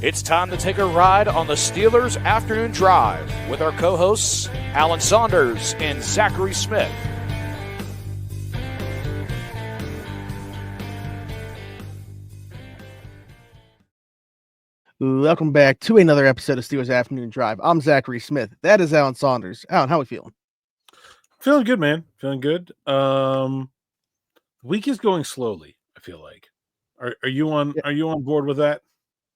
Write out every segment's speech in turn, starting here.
It's time to take a ride on the Steelers Afternoon Drive with our co-hosts, Alan Saunders and Zachary Smith. Welcome back to another episode of Steelers Afternoon Drive. I'm Zachary Smith. That is Alan Saunders. Alan, how are we feeling? Feeling good, man. Feeling good. The week is going slowly, I feel like. Are you on board with that?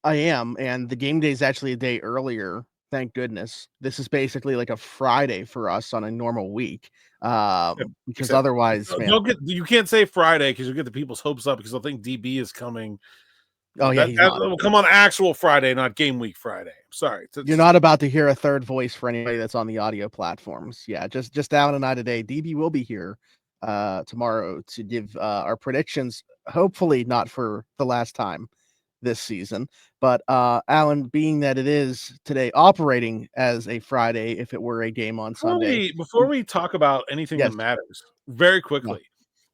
I am, and the game day is actually a day earlier. Thank goodness. This is basically like a Friday for us on a normal week. Because otherwise, man, you can't say Friday because you'll get the people's hopes up because they'll think DB is coming. Oh yeah, that will come on actual Friday, not game week Friday. I'm sorry. You're not about to hear a third voice for anybody that's on the audio platforms. Yeah, just Alan and I today. DB will be here tomorrow to give our predictions. Hopefully not for the last time this season, but Alan, being that it is today operating as a Friday, if it were a game on Sunday. Before we talk about anything that matters, very quickly.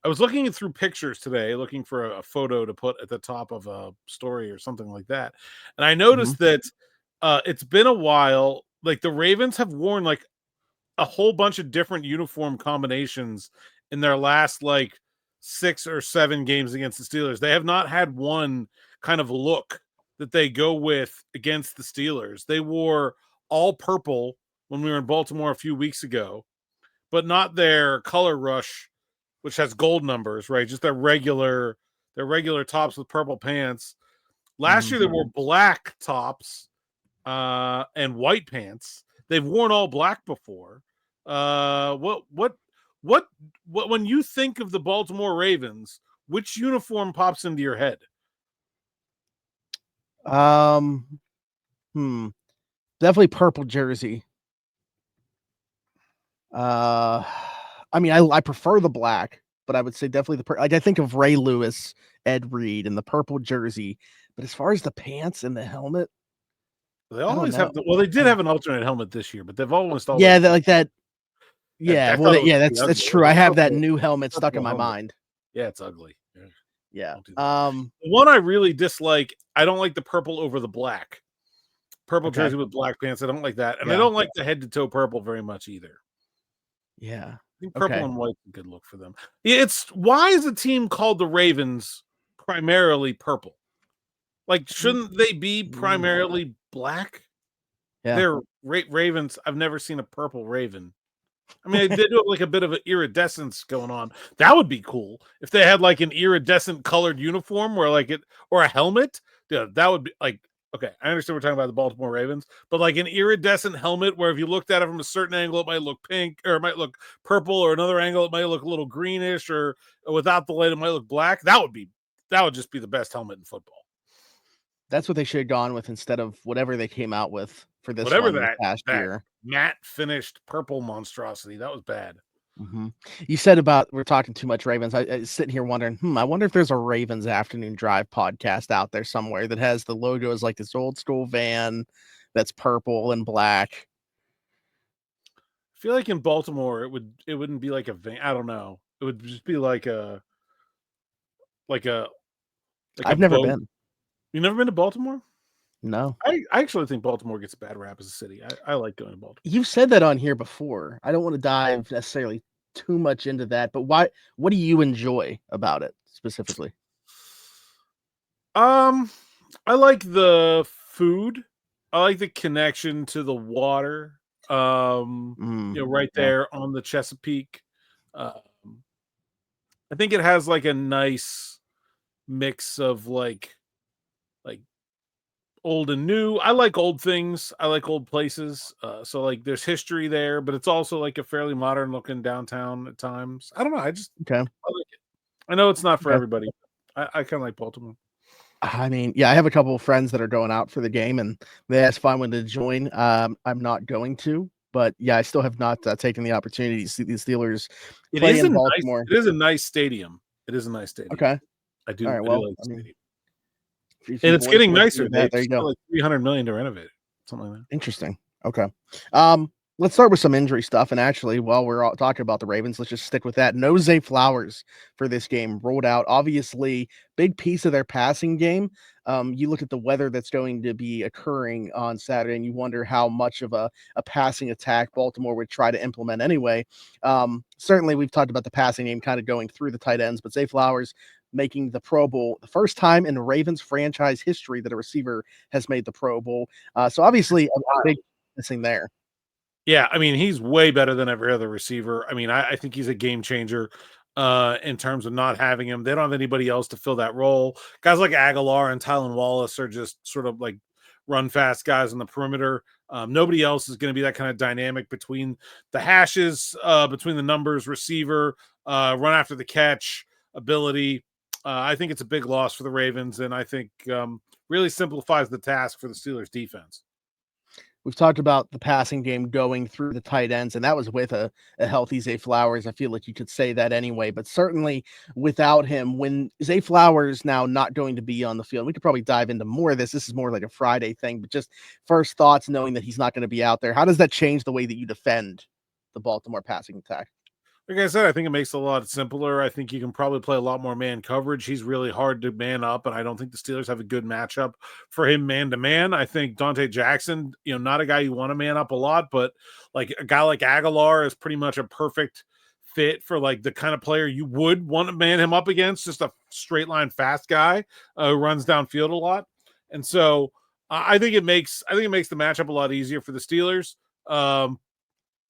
I was looking through pictures today, looking for a photo to put at the top of a story or something like that. And I noticed that it's been a while. Like the Ravens have worn like a whole bunch of different uniform combinations in their last like 6 or 7 games against the Steelers. They have not had one kind of look that they go with against the Steelers. They wore all purple when we were in Baltimore a few weeks ago, but not their color rush, which has gold numbers, right? Just their regular tops with purple pants. Last year, they wore black tops and white pants. They've worn all black before. What when you think of the Baltimore Ravens, which uniform pops into your head? Definitely purple jersey. I mean, I prefer the black, but I would say definitely I think of Ray Lewis, Ed Reed, and the purple jersey. But as far as the pants and the helmet, they always have. They did have an alternate helmet this year, but they've always that. Yeah, that's true. I have that new helmet stuck in my mind. Yeah, it's ugly. Yeah. The one I really dislike. I don't like the purple over the black. Purple jersey with black pants. I don't like that, and I don't like the head to toe purple very much either. Yeah. I think purple and white is a good look for them. Why is a team called the Ravens primarily purple? Like, shouldn't they be primarily black? Yeah. They're Ravens. I've never seen a purple Raven. I mean, they do have like a bit of an iridescence going on. That would be cool if they had like an iridescent colored uniform or a helmet. Yeah, that would be like. Okay, I understand we're talking about the Baltimore Ravens, but like an iridescent helmet where if you looked at it from a certain angle, it might look pink or it might look purple, or another angle, it might look a little greenish, or without the light, it might look black. That would just be the best helmet in football. That's what they should have gone with instead of whatever they came out with for this past year. Matte finished purple monstrosity. That was bad. Mm-hmm. You said about we're talking too much Ravens. I sitting here wondering, I wonder if there's a Ravens Afternoon Drive podcast out there somewhere that has the logo as like this old school van that's purple and black. I feel like in Baltimore it wouldn't be like a van. I don't know. It would just be like a I've never been. You've never been to Baltimore? No. I actually think Baltimore gets a bad rap as a city. I like going to Baltimore. You've said that on here before. I don't want to dive necessarily too much into that, but what do you enjoy about it specifically? I like the food. I like the connection to the water. Right there on the Chesapeake. I think it has like a nice mix of like old and new. I like old things. I like old places. So like there's history there, but it's also like a fairly modern looking downtown at times. I don't know. I like it. I know it's not for everybody. I kind of like Baltimore. I mean, yeah, I have a couple of friends that are going out for the game and they asked if I wanted to join. I'm not going to, but yeah, I still have not taken the opportunity to see the Steelers play in Baltimore. It is a nice stadium. Okay. I do. All right, I like the stadium. And it's getting nicer. There you go. Like $300 million to renovate it, something like that. Interesting. Okay. Let's start with some injury stuff. And actually, while we're all talking about the Ravens, let's just stick with that. No Zay Flowers for this game rolled out. Obviously, big piece of their passing game. You look at the weather that's going to be occurring on Saturday, and you wonder how much of a passing attack Baltimore would try to implement anyway. Certainly, we've talked about the passing game kind of going through the tight ends, but Zay Flowers making the Pro Bowl, the first time in Ravens franchise history that a receiver has made the Pro Bowl. So obviously, a big missing there. Yeah, I mean, he's way better than every other receiver. I mean, I think he's a game changer in terms of not having him. They don't have anybody else to fill that role. Guys like Aguilar and Tylan Wallace are just sort of like run fast guys on the perimeter. Nobody else is going to be that kind of dynamic between the hashes, between the numbers, receiver, run after the catch ability. I think it's a big loss for the Ravens, and I think really simplifies the task for the Steelers defense. We've talked about the passing game going through the tight ends, and that was with a healthy Zay Flowers. I feel like you could say that anyway, but certainly without him, when Zay Flowers now not going to be on the field, we could probably dive into more of this. This is more like a Friday thing, but just first thoughts knowing that he's not going to be out there. How does that change the way that you defend the Baltimore passing attack? Like I said, I think it makes it a lot simpler. I think you can probably play a lot more man coverage. He's really hard to man up, and I don't think the Steelers have a good matchup for him man to man. I think Donte Jackson, not a guy you want to man up a lot, but like a guy like Aguilar is pretty much a perfect fit for like the kind of player you would want to man him up against, just a straight line fast guy who runs downfield a lot. And so I think it makes the matchup a lot easier for the Steelers.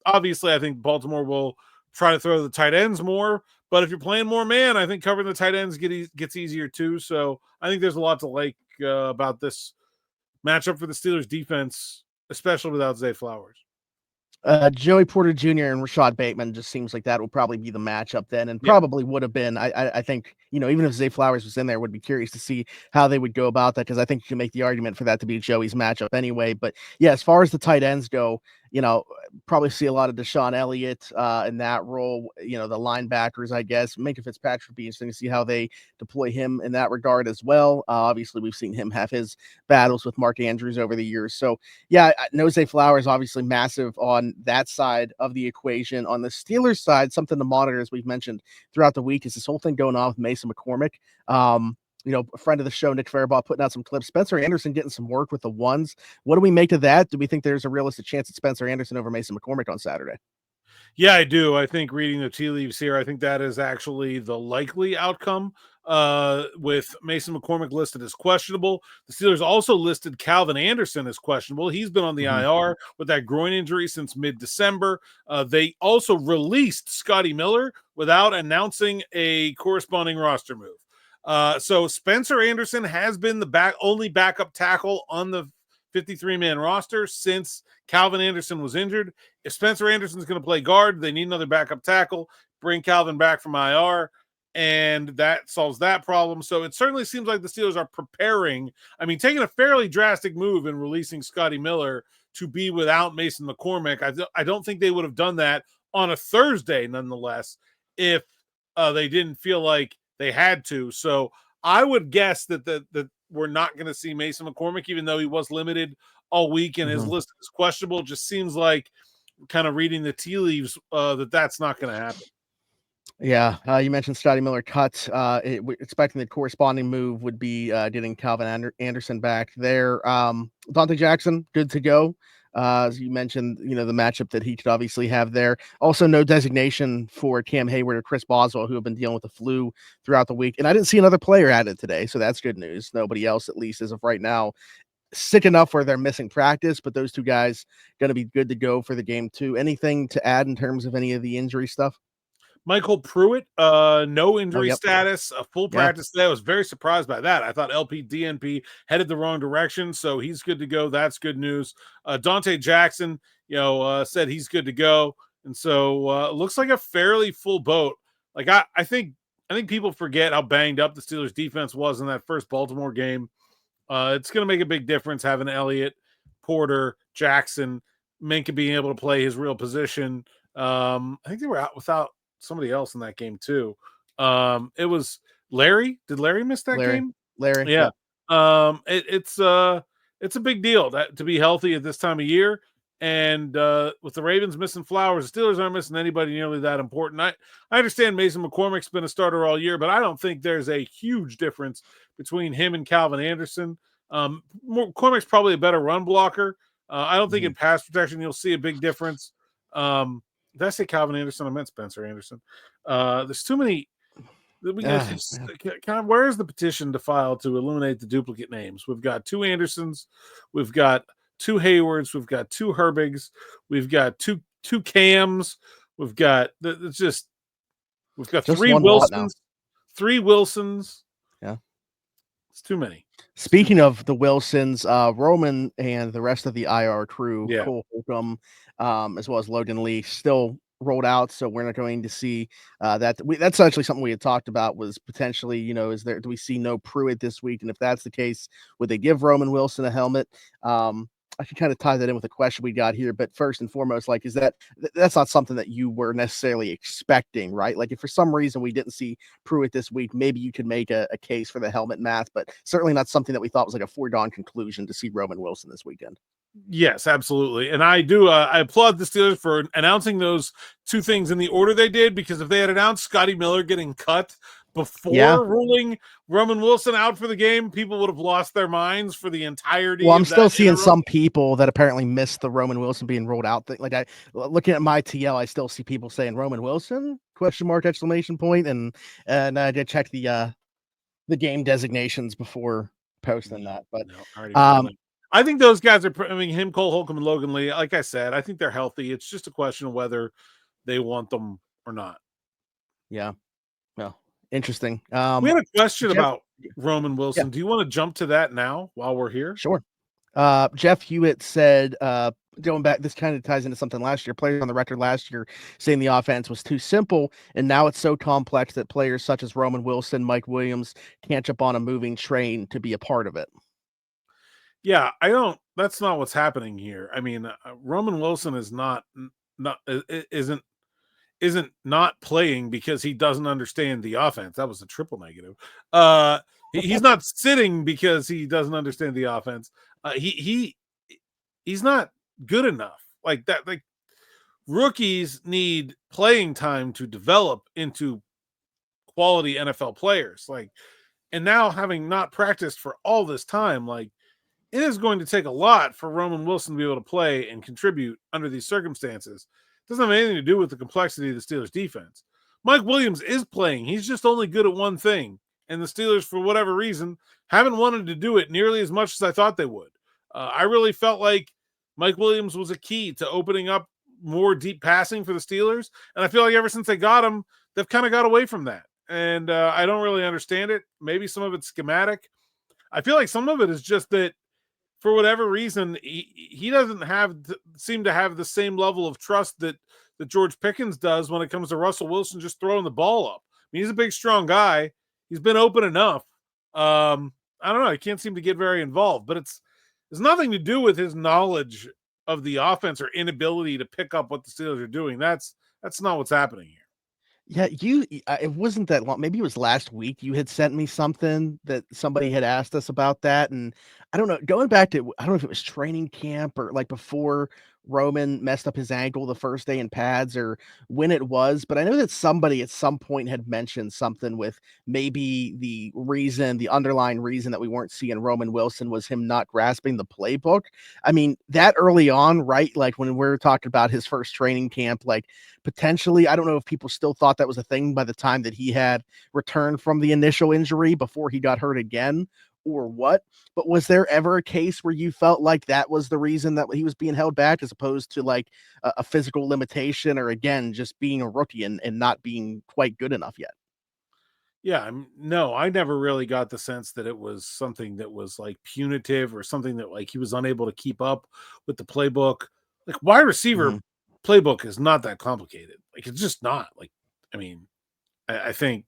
Obviously, I think Baltimore will try to throw the tight ends more, but if you're playing more man, I think covering the tight ends gets easier too. So I think there's a lot to like about this matchup for the Steelers defense, especially without Zay Flowers. Joey Porter Jr. and Rashad Bateman just seems like that will probably be the matchup then, and probably would have been. I think, even if Zay Flowers was in there, would be curious to see how they would go about that, because I think you can make the argument for that to be Joey's matchup anyway. But yeah, as far as the tight ends go, probably see a lot of Deshaun Elliott in that role. The linebackers, I guess. Minka Fitzpatrick would be interesting to see how they deploy him in that regard as well. Obviously, we've seen him have his battles with Mark Andrews over the years. So yeah, Zay Flowers obviously massive on that side of the equation. On the Steelers side, something to monitor, as we've mentioned throughout the week, is this whole thing going on with Mason McCormick. A friend of the show, Nick Faribault, putting out some clips. Spencer Anderson getting some work with the ones. What do we make of that? Do we think there's a realistic chance at Spencer Anderson over Mason McCormick on Saturday? Yeah, I do. I think reading the tea leaves here, I think that is actually the likely outcome with Mason McCormick listed as questionable. The Steelers also listed Calvin Anderson as questionable. He's been on the IR with that groin injury since mid-December. They also released Scotty Miller without announcing a corresponding roster move. So Spencer Anderson has been the only backup tackle on the 53-man roster since Calvin Anderson was injured. If Spencer Anderson's going to play guard, they need another backup tackle. Bring Calvin back from IR, and that solves that problem. So it certainly seems like the Steelers are preparing. I mean, taking a fairly drastic move in releasing Scotty Miller to be without Mason McCormick. I don't think they would have done that on a Thursday, nonetheless, if they didn't feel like they had to. So I would guess that we're not going to see Mason McCormick, even though he was limited all week and his list is questionable. It just seems like, kind of reading the tea leaves, that's not going to happen. Yeah, you mentioned Scotty Miller cut. Expecting the corresponding move would be getting Calvin Anderson back there. Donte Jackson, good to go. As you mentioned, the matchup that he could obviously have there. Also, no designation for Cam Heyward or Chris Boswell, who have been dealing with the flu throughout the week. And I didn't see another player added today, so that's good news. Nobody else, at least as of right now, sick enough where they're missing practice, but those two guys going to be good to go for the game too. Anything to add in terms of any of the injury stuff? MyCole Pruitt, no injury status, a full practice today. I was very surprised by that. I thought DNP headed the wrong direction, so he's good to go. That's good news. Donte Jackson, said he's good to go, and so it looks like a fairly full boat. Like I think people forget how banged up the Steelers defense was in that first Baltimore game. It's going to make a big difference having Elliott, Porter, Jackson, Minka being able to play his real position. I think they were out without somebody else in that game too. It was Larry. Did Larry miss that game? Larry. Yeah. It's a big deal to be healthy at this time of year. And with the Ravens missing Flowers, the Steelers aren't missing anybody nearly that important. I understand Mason McCormick's been a starter all year, but I don't think there's a huge difference between him and Calvin Anderson. McCormick's probably a better run blocker. I don't think in pass protection you'll see a big difference. Did I say Calvin Anderson? I meant Spencer Anderson. There's too many. Where's the petition to file to eliminate the duplicate names? We've got 2 Andersons. We've got 2 Heywards. We've got 2 Herbigs. We've got two Cams. We've got just 3 Wilsons. 3 Wilsons. Yeah. It's too many. Speaking of the Wilsons, Roman and the rest of the IR crew, Cole Holcomb, as well as Logan Lee, still rolled out, so we're not going to see that. That's actually something we had talked about, was potentially, do we see no Pruitt this week? And if that's the case, would they give Roman Wilson a helmet? I can kind of tie that in with a question we got here, but first and foremost, like, is that's not something that you were necessarily expecting, right? Like, if for some reason we didn't see Pruitt this week, maybe you could make a case for the helmet math, but certainly not something that we thought was like a foregone conclusion to see Roman Wilson this weekend. Yes, absolutely. And I do, I applaud the Steelers for announcing those 2 things in the order they did, because if they had announced Scotty Miller getting cut before ruling Roman Wilson out for the game, people would have lost their minds for the entirety. Well, I'm still seeing some people that apparently missed the Roman Wilson being rolled out thing. Like, looking at my TL, I still see people saying Roman Wilson ? Exclamation point. And I did check the game designations before posting that. But I think those guys are, him, Cole Holcomb, and Logan Lee, like I said, I think they're healthy. It's just a question of whether they want them or not. Yeah. Well, interesting. We had a question about Roman Wilson. Do you want to jump to that now while we're here? Sure. Jeff Hewitt said, going back, this kind of ties into something last year. Players on the record last year saying the offense was too simple, and now it's so complex that players such as Roman Wilson, Mike Williams can't jump on a moving train to be a part of it. Yeah, that's not what's happening here. Roman Wilson isn't not playing because he doesn't understand the offense. That was a triple negative. He's not sitting because he doesn't understand the offense. He's not good enough. Like that. Like, rookies need playing time to develop into quality NFL players. Like, and now having not practiced for all this time, like, it is going to take a lot for Roman Wilson to be able to play and contribute under these circumstances. It doesn't have anything to do with the complexity of the Steelers defense. Mike Williams is playing. He's just only good at one thing. And the Steelers, for whatever reason, haven't wanted to do it nearly as much as I thought they would. I really felt like Mike Williams was a key to opening up more deep passing for the Steelers. And I feel like ever since they got him, they've kind of got away from that. And I don't really understand it. Maybe some of it's schematic. I feel like some of it is just that, for whatever reason, he doesn't seem to have the same level of trust that George Pickens does when it comes to Russell Wilson just throwing the ball up. He's a big, strong guy. He's been open enough. I don't know. He can't seem to get very involved, but it's nothing to do with his knowledge of the offense or inability to pick up what the Steelers are doing. That's not what's happening here. Yeah, it wasn't that long. Maybe it was last week. You had sent me something that somebody had asked us about that. And I don't know, going back to, I don't know if it was training camp or like before Roman messed up his ankle the first day in pads or when it was, but I know that somebody at some point had mentioned something with maybe the underlying reason that we weren't seeing Roman Wilson was him not grasping the playbook. That early on, right? Like when we're talking about his first training camp, like potentially, I don't know if people still thought that was a thing by the time that he had returned from the initial injury before he got hurt again, or what, but was there ever a case where you felt like that was the reason that he was being held back as opposed to like a physical limitation, or again, just being a rookie and not being quite good enough yet? Yeah, no, I never really got the sense that it was something that was like punitive or something that like he was unable to keep up with the playbook. Like, wide receiver playbook is not that complicated. Like, it's just not. Like, I think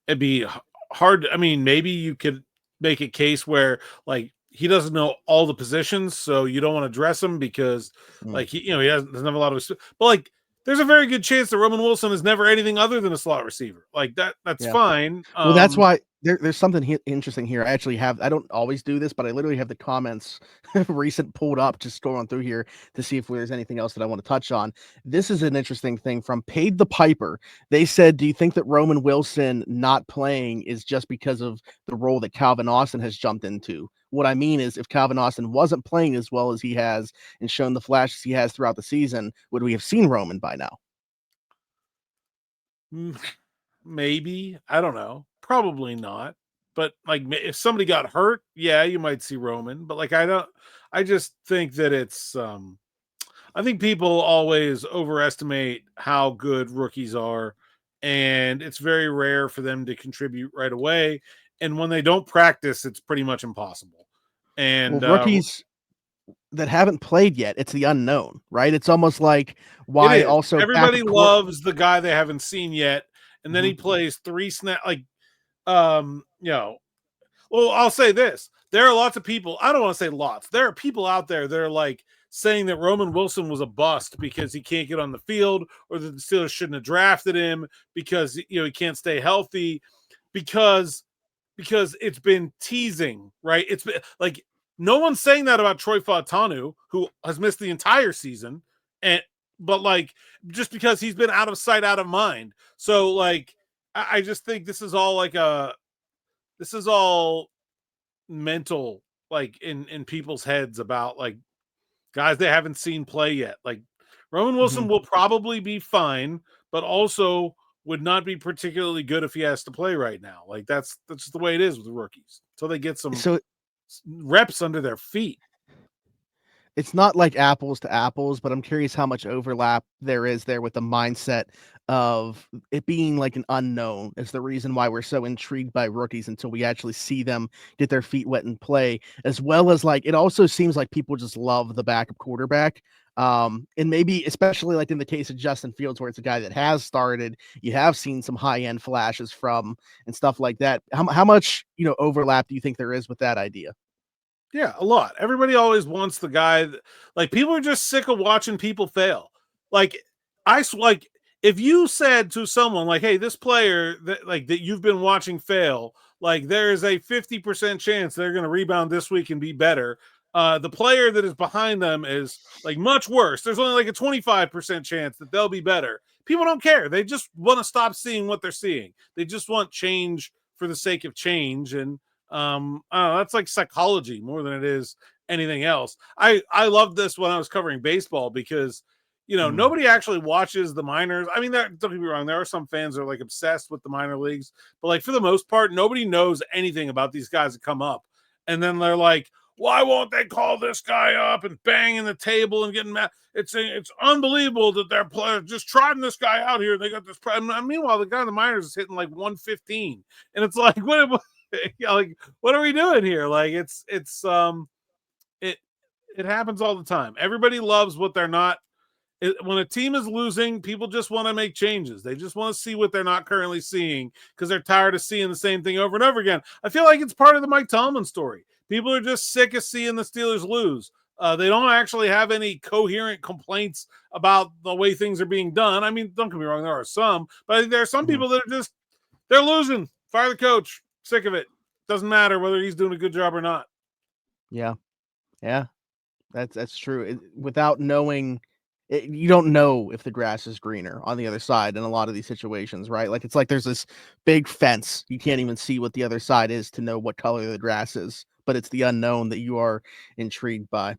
it'd be hard. Maybe you could make a case where like he doesn't know all the positions, so you don't want to dress him because like he doesn't have a lot of. But like, there's a very good chance that Roman Wilson is never anything other than a slot receiver. Like that's fine. Well, that's why There's something interesting here. I don't always do this, but I literally have the comments recent pulled up, just scrolling through here to see if there's anything else that I want to touch on. This is an interesting thing from Paid the Piper. They said, do you think that Roman Wilson not playing is just because of the role that Calvin Austin has jumped into? What I mean is, if Calvin Austin wasn't playing as well as he has and shown the flashes he has throughout the season, would we have seen Roman by now? Maybe. I don't know. Probably not. But like, if somebody got hurt, yeah, you might see Roman. But like, I just think that it's, I think people always overestimate how good rookies are, and it's very rare for them to contribute right away. And when they don't practice, it's pretty much impossible. And rookies that haven't played yet, it's the unknown, right? It's almost like why also everybody loves the guy they haven't seen yet, and then he plays 3 snaps. Like, well, I'll say this: there are lots of people. I don't want to say lots. There are people out there that are like saying that Roman Wilson was a bust because he can't get on the field, or that the Steelers shouldn't have drafted him because he can't stay healthy, because it's been teasing, right? It's been like, no one's saying that about Troy Fautanu, who has missed the entire season, but like, just because he's been out of sight, out of mind. So like, I just think this is all mental, like in people's heads about like guys they haven't seen play yet. Like, Roman Wilson will probably be fine, but also would not be particularly good if he has to play right now. Like, that's just the way it is with the rookies. So they get some reps under their feet. It's not like apples to apples, but I'm curious how much overlap there is there with the mindset of it being like an unknown is the reason why we're so intrigued by rookies until we actually see them get their feet wet and play, as well as like, it also seems like people just love the backup quarterback. And maybe especially like in the case of Justin Fields, where it's a guy that has started, you have seen some high-end flashes from and stuff like that. How much, overlap do you think there is with that idea? Yeah, a lot. Everybody always wants the guy like, people are just sick of watching people fail. Like, if you said to someone like, hey, this player that you've been watching fail, like, there is a 50% chance they're going to rebound this week and be better. The player that is behind them is like much worse. There's only like a 25% chance that they'll be better. People don't care. They just want to stop seeing what they're seeing. They just want change for the sake of change. And that's like psychology more than it is anything else. I loved this when I was covering baseball because nobody actually watches the minors. I mean, don't get me wrong, there are some fans that are like obsessed with the minor leagues, but like, for the most part, nobody knows anything about these guys that come up, and then they're like, why won't they call this guy up, and banging the table and getting mad? It's unbelievable that their players just trotting this guy out here. They got this. Meanwhile, the guy in the minors is hitting like 115, and it's like, what like, what are we doing here? Like, it happens all the time. Everybody loves what they're not. When a team is losing, people just want to make changes. They just want to see what they're not currently seeing because they're tired of seeing the same thing over and over again. I feel like it's part of the Mike Tomlin story. People are just sick of seeing the Steelers lose. They don't actually have any coherent complaints about the way things are being done. I mean, don't get me wrong, there are some, but I think there are some people that are just, they're losing. Fire the coach. Sick of it. Doesn't matter whether he's doing a good job or not. Yeah. That's true. Without knowing, you don't know if the grass is greener on the other side in a lot of these situations, right? Like, it's like there's this big fence. You can't even see what the other side is to know what color the grass is, but it's the unknown that you are intrigued by.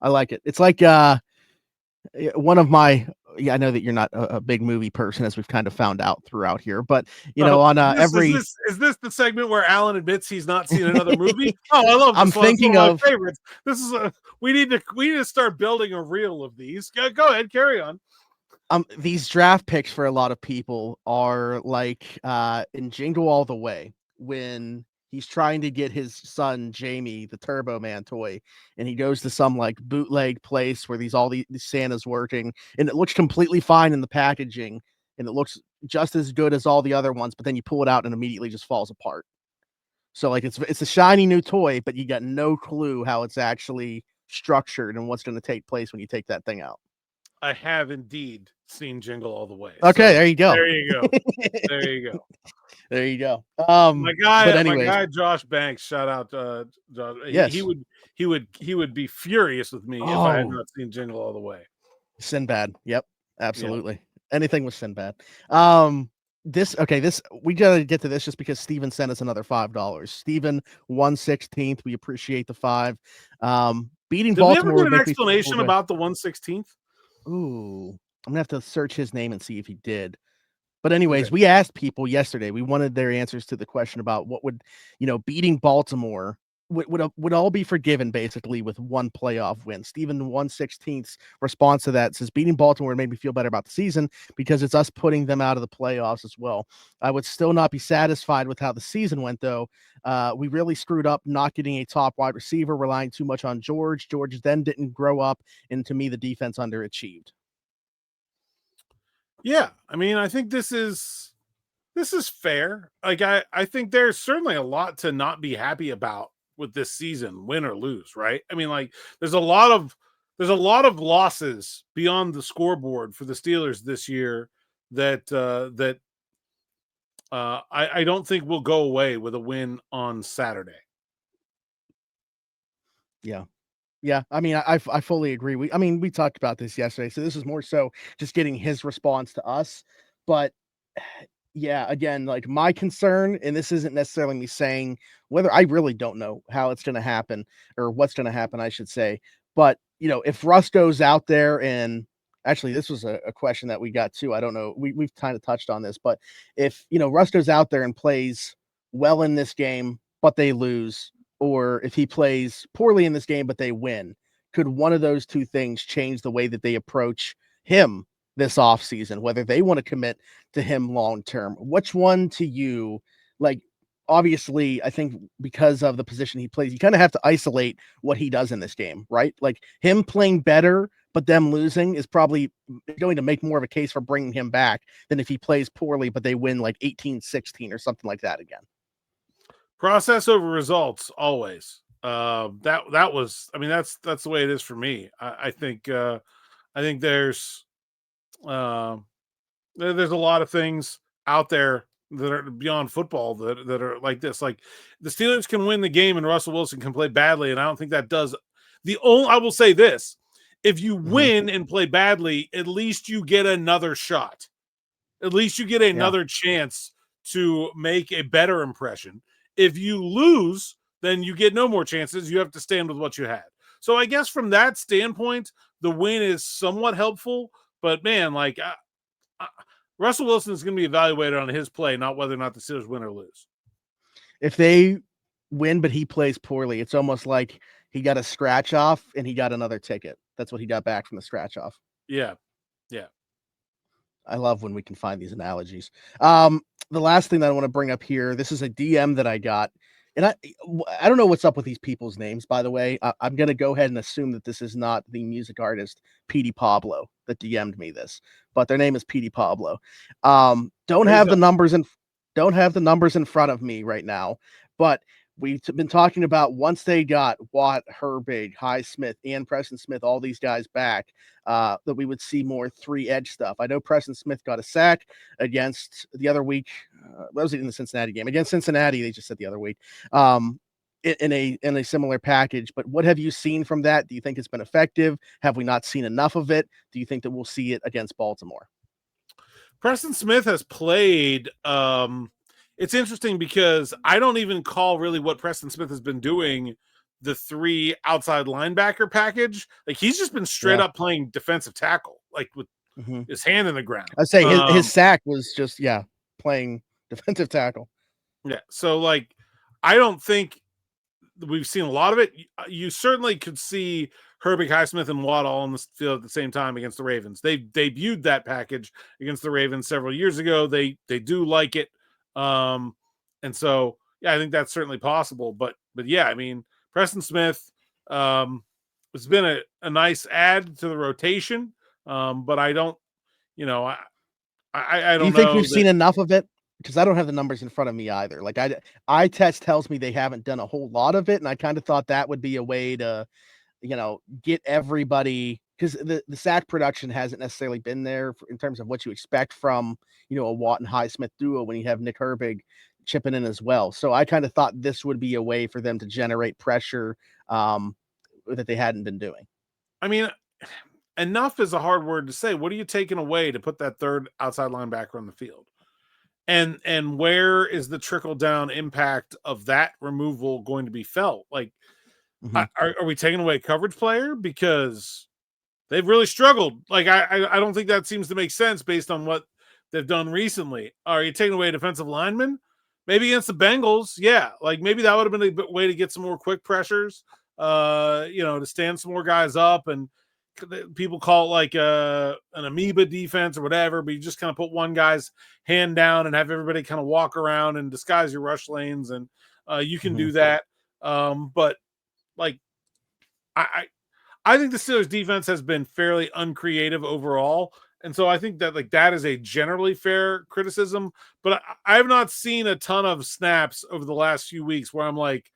I like it. It's like one of my, I know that you're not a big movie person, as we've kind of found out throughout here, but on is this the segment where Alan admits he's not seen another movie? Oh, I love this. I'm thinking of my favorites. This is we need to start building a reel of these. Go ahead, carry on. These draft picks for a lot of people are like in Jingle All the Way, when he's trying to get his son Jamie the Turbo Man toy, and he goes to some like bootleg place where all these Santa's working, and it looks completely fine in the packaging, and it looks just as good as all the other ones, but then you pull it out and immediately just falls apart. So like, it's a shiny new toy, but you got no clue how it's actually structured and what's going to take place when you take that thing out. I have indeed seen Jingle All the Way. Okay, so there you go. There you go. There you go. There you go. My anyways, guy Josh Banks, shout out Josh. Yes. He would be furious with me if I had not seen Jingle All the Way. Sinbad. Yep. Absolutely. Yeah. Anything with Sinbad. This we gotta get to this just because Steven sent us another $5. Steven 1/16th. We appreciate the 5. Beating Did Baltimore. we ever get an explanation about the 1/16th? Ooh, I'm gonna have to search his name and see if he did. But anyways, we asked people yesterday. We wanted their answers to the question about what would, beating Baltimore would all be forgiven basically with one playoff win. Steven 1/16th's response to that says beating Baltimore made me feel better about the season because it's us putting them out of the playoffs as well. I would still not be satisfied with how the season went though. We really screwed up not getting a top wide receiver, relying too much on George. George then didn't grow up, and to me, the defense underachieved. Yeah, I mean, I think this is fair. Like, I think there's certainly a lot to not be happy about with this season, win or lose, right? I mean, like, there's a lot of losses beyond the scoreboard for the Steelers this year that I don't think will go away with a win on Saturday. Yeah. Yeah, I mean, I fully agree. We talked about this yesterday, so this is more so just getting his response to us. But yeah, again, like my concern, and this isn't necessarily me saying whether I really don't know how it's going to happen or what's going to happen, I should say. But if Russ goes out there and actually, this was a question that we got too. I don't know. We've kind of touched on this, but if Russ goes out there and plays well in this game, but they lose, or if he plays poorly in this game, but they win, could one of those two things change the way that they approach him this offseason, whether they want to commit to him long-term? Which one to you, like, obviously, I think because of the position he plays, you kind of have to isolate what he does in this game, right? Like him playing better, but them losing is probably going to make more of a case for bringing him back than if he plays poorly, but they win like 18-16 or something like that again. Process over results always. That was, I mean, that's the way it is for me. I think there's a lot of things out there that are beyond football that are like this. Like the Steelers can win the game and Russell Wilson can play badly, and I don't think that does. I will say this: if you win and play badly, at least you get another shot. At least you get another chance to make a better impression. If you lose, then you get no more chances. You have to stand with what you had. So I guess from that standpoint, the win is somewhat helpful. But man, like Russell Wilson is going to be evaluated on his play, not whether or not the Steelers win or lose. If they win, but he plays poorly, it's almost like he got a scratch off and he got another ticket. That's what he got back from the scratch off. Yeah. Yeah. I love when we can find these analogies. The last thing that I want to bring up here, this is a DM that I got, and I don't know what's up with these people's names, by the way. I'm going to go ahead and assume that this is not the music artist Petey Pablo that DM'd me this, but their name is Petey Pablo. Don't have the numbers in front of me right now, but we've been talking about once they got Watt, Herbig, Highsmith, and Preston Smith, all these guys back, that we would see more 3-edge stuff. I know Preston Smith got a sack against the other week. What was it in the Cincinnati game? Against Cincinnati, they just said the other week, in a similar package. But what have you seen from that? Do you think it's been effective? Have we not seen enough of it? Do you think that we'll see it against Baltimore? Preston Smith has played it's interesting because I don't even call really what Preston Smith has been doing the 3 outside linebacker package. Like he's just been straight up playing defensive tackle, like with his hand in the ground. I'd say his sack was just, playing defensive tackle. Yeah. So like, I don't think we've seen a lot of it. You certainly could see Herbig, Highsmith, and Watt all on the field at the same time against the Ravens. They debuted that package against the Ravens several years ago. They do like it. And so, I think that's certainly possible, but yeah, I mean, Preston Smith, it's been a nice add to the rotation. But I don't, I don't know. Do you think we've seen enough of it? Because I don't have the numbers in front of me either. Like eye test tells me they haven't done a whole lot of it. And I kind of thought that would be a way to, get everybody because the sack production hasn't necessarily been there in terms of what you expect from, a Watt and Highsmith duo when you have Nick Herbig chipping in as well. So I kind of thought this would be a way for them to generate pressure that they hadn't been doing. I mean, enough is a hard word to say. What are you taking away to put that third outside linebacker on the field? And where is the trickle down impact of that removal going to be felt? Like, are we taking away a coverage player? Because they've really struggled. Like, I don't think that seems to make sense based on what they've done recently. Are you taking away a defensive lineman? Maybe against the Bengals. Yeah. Like, maybe that would have been a way to get some more quick pressures, to stand some more guys up. And people call it like an amoeba defense or whatever, but you just kind of put one guy's hand down and have everybody kind of walk around and disguise your rush lanes. And you can do that. But like, I think the Steelers defense has been fairly uncreative overall. And so I think that like that is a generally fair criticism, but I have not seen a ton of snaps over the last few weeks where I'm like,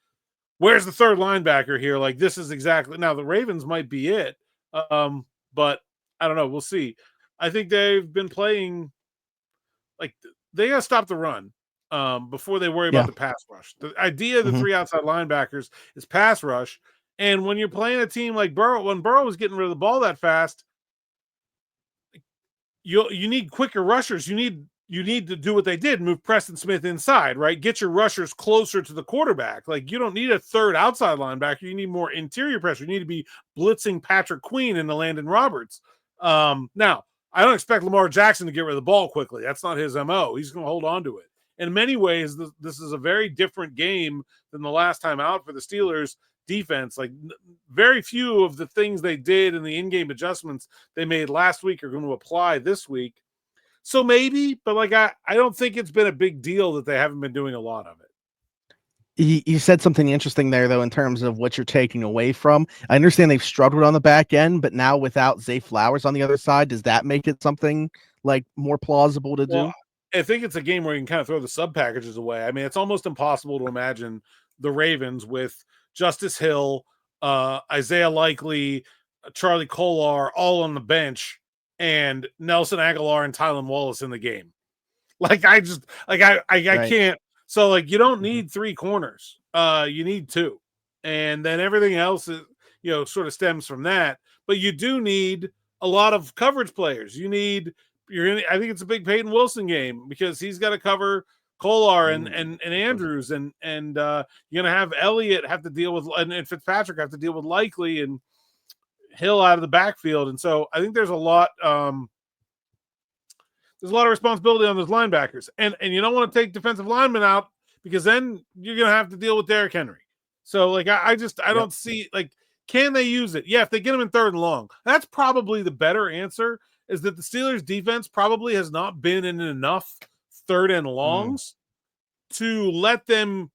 where's the third linebacker here? Like, this is exactly now the Ravens might be it. But I don't know. We'll see. I think they've been playing like they got to stop the run before they worry about the pass rush. The idea of the three outside linebackers is pass rush. And when you're playing a team like Burrow, when Burrow was getting rid of the ball that fast, you need quicker rushers. You need to do what they did, move Preston Smith inside, right? Get your rushers closer to the quarterback. Like, you don't need a third outside linebacker. You need more interior pressure. You need to be blitzing Patrick Queen into Landon Roberts. Now, I don't expect Lamar Jackson to get rid of the ball quickly. That's not his MO. He's going to hold on to it. In many ways, this is a very different game than the last time out for the Steelers defense. Like, very few of the things they did in the in-game adjustments they made last week are going to apply this week. So maybe, but like I don't think it's been a big deal that they haven't been doing a lot of it. You said something interesting there, though, in terms of what you're taking away from. I understand they've struggled on the back end, but now without Zay Flowers on the other side, does that make it something like more plausible to do? I think it's a game where you can kind of throw the sub packages away. I mean, it's almost impossible to imagine the Ravens with Justice Hill, Isaiah Likely, Charlie Kolar all on the bench, and Nelson Aguilar and Tylan Wallace in the game. Like, I can't. So like, you don't need three corners. You need two. And then everything else is, sort of stems from that. But you do need a lot of coverage players. I think it's a big Peyton Wilson game because he's got to cover Kolar and Andrews, and you're gonna have Elliott have to deal with, and Fitzpatrick have to deal with Likely and Hill out of the backfield. And so I think there's a lot of responsibility on those linebackers, and you don't want to take defensive linemen out because then you're gonna have to deal with Derrick Henry. So like I don't see, like, can they use it? Yeah, if they get him in third and long, that's probably the better answer. Is that the Steelers defense probably has not been in enough third and longs to let them,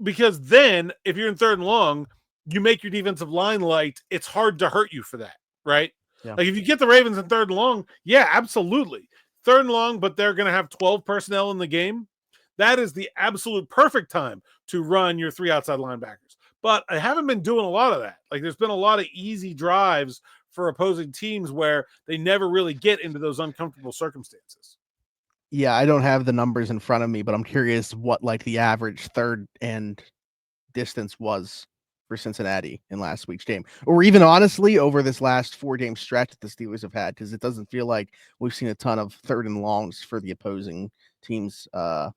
because then if you're in third and long, you make your defensive line light. It's hard to hurt you for that, right? Yeah. Like, if you get the Ravens in third and long, yeah, absolutely. Third and long, but they're going to have 12 personnel in the game. That is the absolute perfect time to run your three outside linebackers. But I haven't been doing a lot of that. Like, there's been a lot of easy drives for opposing teams where they never really get into those uncomfortable circumstances. Yeah, I don't have the numbers in front of me, but I'm curious what like the average third end distance was for Cincinnati in last week's game, or even honestly over this last 4-game stretch that the Steelers have had, because it doesn't feel like we've seen a ton of third and longs for the opposing teams at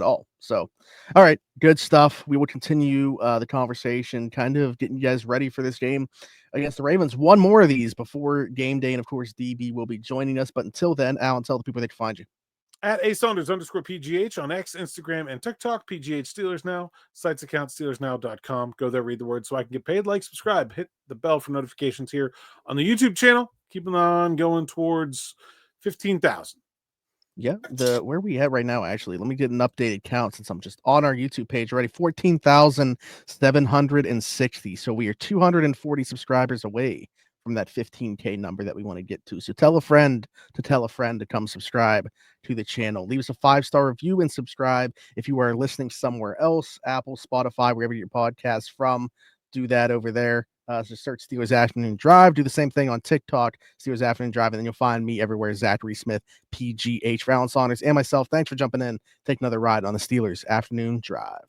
all. So, all right, good stuff. We will continue the conversation, kind of getting you guys ready for this game against the Ravens. One more of these before game day, and of course, DB will be joining us. But until then, Alan, tell the people they can find you. At @Saunders_PGH on X, Instagram, and TikTok. PGH Steelers Now. Sites account SteelersNow.com. Go there, read the word so I can get paid. Like, subscribe, hit the bell for notifications here on the YouTube channel. Keeping on going towards 15,000. Yeah, where we at right now, actually, let me get an updated count since I'm just on our YouTube page already. 14,760. So we are 240 subscribers away from that 15K number that we want to get to. So tell a friend to come subscribe to the channel. Leave us a 5-star review and subscribe. If you are listening somewhere else, Apple, Spotify, wherever your podcast from, do that over there. Just search Steelers Afternoon Drive. Do the same thing on TikTok, Steelers Afternoon Drive, and then you'll find me everywhere, Zachary Smith, PGH, for Alan Saunders, and myself. Thanks for jumping in. Take another ride on the Steelers Afternoon Drive.